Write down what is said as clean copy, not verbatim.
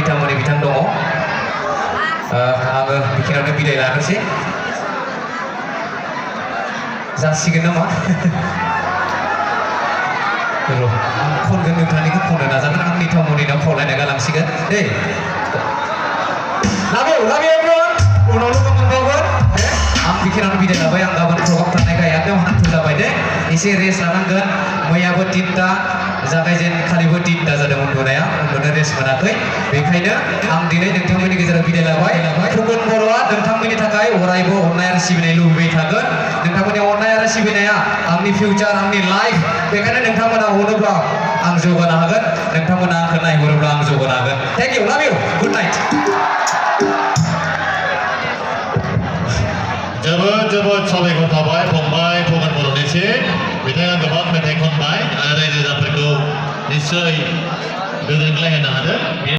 निथामोननि बिथां दङ आङो बेखिनियावनो बिदाय लानोसै जासिगोन नामा र' आं खनगोन नोंथांनिखौ खननो नाजागोन आं निथामोननि नाम खावलायना गालांसिगोन दे लाबो एभ्रिवान उनाव लोगो मोनबावगोन आं बेखिनियावनो बिदाय लाबाय आं गाबोन प्रग्राम थानायखाय एकदम हान्थु जाबाय दे एसे रेस्ट लानांगोन मैयाबो 3टा जागायजेनखालिबो 3टा जादों उन्दुनो रेस्ट मोनाखै बेखायनो आं दिनै नोंथांमोननि गेजेराव बिदाय लाबाय फुकन बर'आ नोंथांमोननि थाखाय अरायबो अननाय आरो सिबिनाय लुबैबाय थागोन नोंथांमोननि अननाय आरो सिबिनाया आंनि फिउचार आंनि लाइफ बेखायनो नोंथांमोना अनोब्ला आं जौगानो हागोन नोंथांमोना आंखौ नायहरोब्ला आं जौगानो हागोन थेंक इउ लाभ इउ गुड नाइट जोबोद साबायखर थाबाय फंबाय फुकन बर'निसिम बिथाङा गोबां मेथाइ खनबाय आरो रायजो राजाफोरखौ निस्सय गोजोनग्लाय होनो हादों